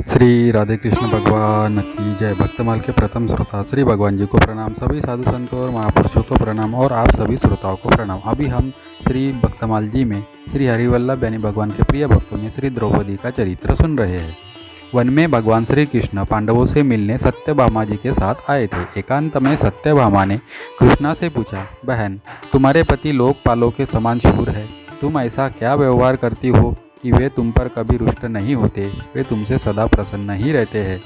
श्री राधे कृष्ण भगवान की जय। भक्तमाल के प्रथम श्रोता श्री भगवान जी को प्रणाम, सभी साधु संतों और महापुरुषों को प्रणाम और आप सभी श्रोताओं को प्रणाम। अभी हम श्री भक्तमाल जी में श्री हरिवल्लभ यानी भगवान के प्रिय भक्तों में श्री द्रौपदी का चरित्र सुन रहे हैं। वन में भगवान श्री कृष्ण पांडवों से मिलने सत्यभामा जी के साथ आए थे। एकांत में सत्यभामा ने कृष्णा से पूछा, बहन तुम्हारे पति लोकपालों के समान शूर है, तुम ऐसा क्या व्यवहार करती हो कि वे तुम पर कभी रुष्ट नहीं होते। वे तुमसे सदा प्रसन्न ही रहते हैं,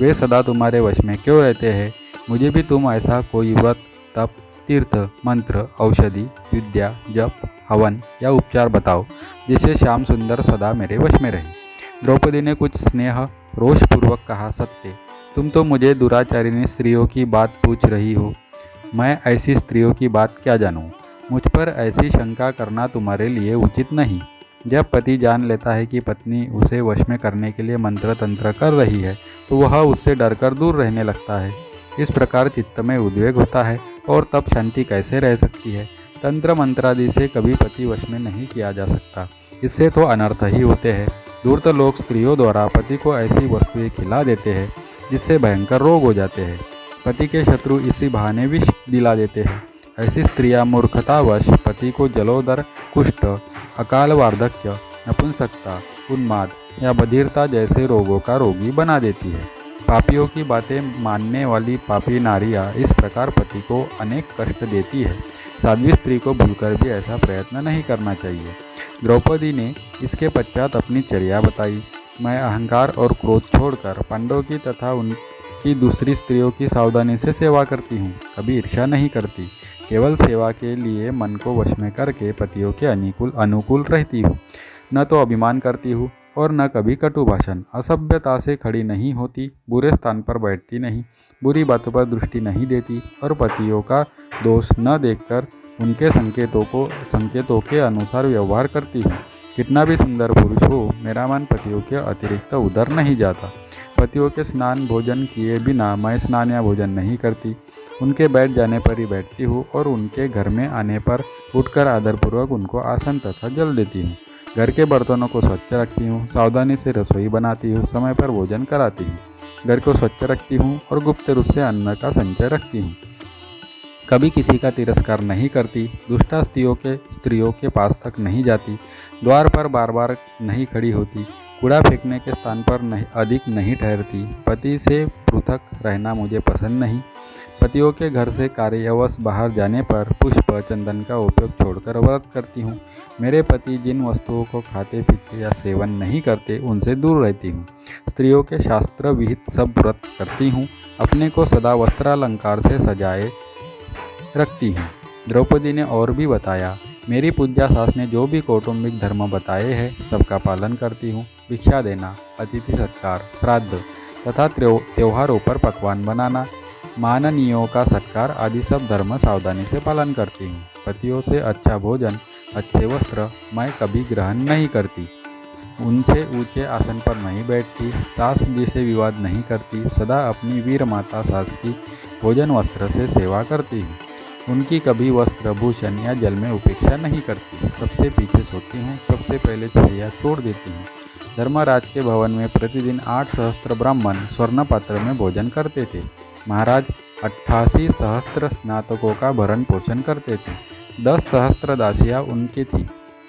वे सदा तुम्हारे वश में क्यों रहते हैं। मुझे भी तुम ऐसा कोई व्रत, तप, तीर्थ, मंत्र, औषधि, विद्या, जप, हवन या उपचार बताओ जिससे श्याम सुंदर सदा मेरे वश में रहे। द्रौपदी ने कुछ स्नेह रोषपूर्वक कहा, सत्य तुम तो मुझे दुराचारिणी स्त्रियों की बात पूछ रही हो। मैं ऐसी स्त्रियों की बात क्या जानूँ। मुझ पर ऐसी शंका करना तुम्हारे लिए उचित नहीं। जब पति जान लेता है कि पत्नी उसे वश में करने के लिए मंत्र तंत्र कर रही है तो वह उससे डरकर दूर रहने लगता है। इस प्रकार चित्त में उद्वेग होता है और तब शांति कैसे रह सकती है। तंत्र मंत्रादि से कभी पति वश में नहीं किया जा सकता, इससे तो अनर्थ ही होते हैं। धूर्त लोग स्त्रियों द्वारा पति को ऐसी वस्तुएं खिला देते हैं जिससे भयंकर रोग हो जाते हैं। पति के शत्रु इसी बहाने विष दिला देते हैं। ऐसी स्त्रियां मूर्खतावश पति को जलोदर, कुष्ठ, अकाल वार्धक्य, नपुंसकता, उन्माद या बधिरता जैसे रोगों का रोगी बना देती है। पापियों की बातें मानने वाली पापी नारियां इस प्रकार पति को अनेक कष्ट देती है। साध्वी स्त्री को भूलकर भी ऐसा प्रयत्न नहीं करना चाहिए। द्रौपदी ने इसके पश्चात अपनी चर्या बताई। मैं अहंकार और क्रोध छोड़कर पांडवों की तथा उनकी दूसरी स्त्रियों की सावधानी से सेवा करती हूँ। कभी ईर्ष्या नहीं करती, केवल सेवा के लिए मन को वश में करके पतियों के अनुकूल रहती हूँ। न तो अभिमान करती हूँ और न कभी कटु भाषण, असभ्यता से खड़ी नहीं होती, बुरे स्थान पर बैठती नहीं, बुरी बातों पर दृष्टि नहीं देती और पतियों का दोष न देखकर उनके संकेतों के अनुसार व्यवहार करती हूँ। कितना भी सुंदर पुरुष हो, मेरा मन पतियों के अतिरिक्त उधर नहीं जाता। पतियों के स्नान भोजन किए बिना मैं स्नान या भोजन नहीं करती। उनके बैठ जाने पर ही बैठती हूँ और उनके घर में आने पर उठकर आदरपूर्वक उनको आसन तथा जल देती हूँ। घर के बर्तनों को स्वच्छ रखती हूँ, सावधानी से रसोई बनाती हूँ, समय पर भोजन कराती हूँ, घर को स्वच्छ रखती हूँ और गुप्त रूप से अन्न का संचय रखती हूँ। कभी किसी का तिरस्कार नहीं करती, दुष्टा स्त्रियों के पास तक नहीं जाती, द्वार पर बार बार नहीं खड़ी होती, कूड़ा फेंकने के स्थान पर अधिक नहीं ठहरती। पति से पृथक रहना मुझे पसंद नहीं। पतियों के घर से कार्यवश बाहर जाने पर पुष्प चंदन का उपयोग छोड़कर व्रत करती हूँ। मेरे पति जिन वस्तुओं को खाते पीते या सेवन नहीं करते उनसे दूर रहती हूँ। स्त्रियों के शास्त्र विहित सब व्रत करती हूँ। अपने को सदा वस्त्रालंकार से सजाए रखती हूँ। द्रौपदी ने और भी बताया, मेरी पूज्या सास ने जो भी कौटुंबिक धर्म बताए हैं सबका पालन करती हूँ। भिक्षा देना, अतिथि सत्कार, श्राद्ध तथा त्योहारों पर पकवान बनाना, माननीयों का सत्कार आदि सब धर्म सावधानी से पालन करती हूँ। पतियों से अच्छा भोजन, अच्छे वस्त्र मैं कभी ग्रहण नहीं करती। उनसे ऊंचे आसन पर नहीं बैठती, सास जी से विवाद नहीं करती, सदा अपनी वीर माता सास की भोजन वस्त्र से सेवा करती हूँ। उनकी कभी वस्त्र भूषण या जल में उपेक्षा नहीं करती। सबसे पीछे सोती हूँ, सबसे पहले छैया छोड़ देती हूँ। धर्मराज के भवन में प्रतिदिन 8 सहस्त्र ब्राह्मण स्वर्ण पात्र में भोजन करते थे। महाराज 88 सहस्त्र स्नातकों का भरण पोषण करते थे। 10 सहस्त्र दासियाँ उनकी थी।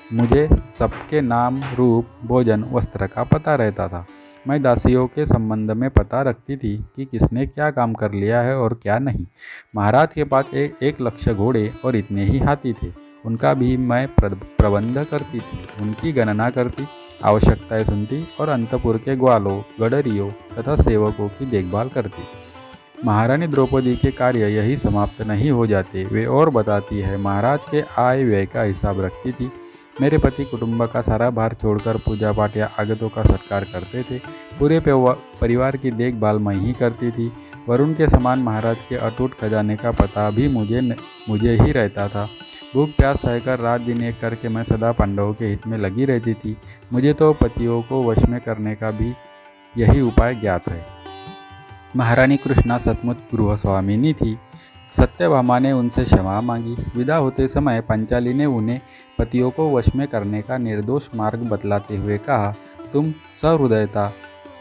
मुझे सबके नाम, रूप, भोजन, वस्त्र का पता रहता था। मैं दासियों के संबंध में पता रखती थी कि किसने क्या काम कर लिया है और क्या नहीं। महाराज के पास 1 लाख घोड़े और इतने ही हाथी थे। उनका भी मैं प्रबंध करती थी, उनकी गणना करती, आवश्यकताएं सुनती और अंतपुर के ग्वालों, गडरियों तथा सेवकों की देखभाल करती। महारानी द्रौपदी के कार्य यही समाप्त नहीं हो जाते। वे और बताती है, महाराज के आय व्यय का हिसाब रखती थी। मेरे पति कुटुंब का सारा भार छोड़कर पूजा पाठ या आगतों का सत्कार करते थे। पूरे परिवार की देखभाल मैं ही करती थी। वरुण के समान महाराज के अटूट खजाने का पता भी मुझे ही रहता था। भूख प्यास सहकर रात दिन एक करके मैं सदा पांडवों के हित में लगी रहती थी। मुझे तो पतियों को वश में करने का भी यही उपाय ज्ञात है। महारानी कृष्णा सचमुच गृहस्वामिनी थी। सत्यभामा ने उनसे क्षमा मांगी। विदा होते समय पांचाली ने उन्हें पतियों को वश में करने का निर्दोष मार्ग बतलाते हुए कहा, तुम सहृदयता,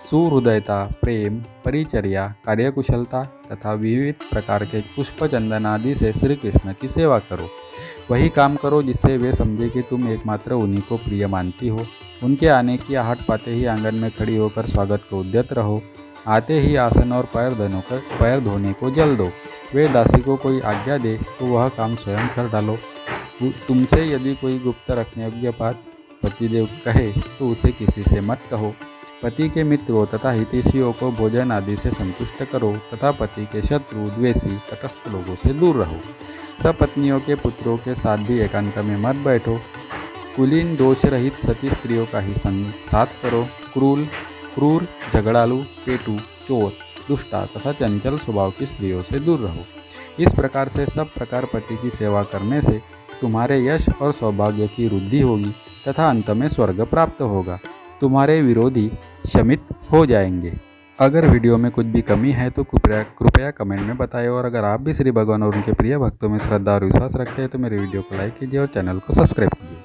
सुहृदयता, प्रेम, परिचर्या, कार्यकुशलता तथा विविध प्रकार के पुष्प चंदन आदि से श्री कृष्ण की सेवा करो। वही काम करो जिससे वे समझे कि तुम एकमात्र उन्हीं को प्रिय मानती हो। उनके आने की आहट पाते ही आंगन में खड़ी होकर स्वागत को उद्यत रहो। आते ही आसन और पैर धोने को जल दो। वे दासी को कोई आज्ञा दे तो वह काम स्वयं कर डालो। तुमसे यदि कोई गुप्त रखने योग्य बात पतिदेव कहे तो उसे किसी से मत कहो। पति के मित्रों तथा हितैषियों को भोजन आदि से संतुष्ट करो तथा पति के शत्रु, द्वेषी, तटस्थ लोगों से दूर रहो। सपत्नियों के पुत्रों के साथ भी एकांत में मत बैठो। कुलीन दोष रहित सती स्त्रियों का ही संग साथ करो। क्रूर, झगड़ालू, पेटू, चोर, दुष्टा तथा चंचल स्वभाव की स्त्रियों से दूर रहो। इस प्रकार से सब प्रकार पति की सेवा करने से तुम्हारे यश और सौभाग्य की वृद्धि होगी तथा अंत में स्वर्ग प्राप्त होगा। तुम्हारे विरोधी शमित हो जाएंगे। अगर वीडियो में कुछ भी कमी है तो कृपया कमेंट में बताएं। और अगर आप भी श्री भगवान और उनके प्रिय भक्तों में श्रद्धा और विश्वास रखते हैं तो मेरे वीडियो को लाइक कीजिए और चैनल को सब्सक्राइब कीजिए।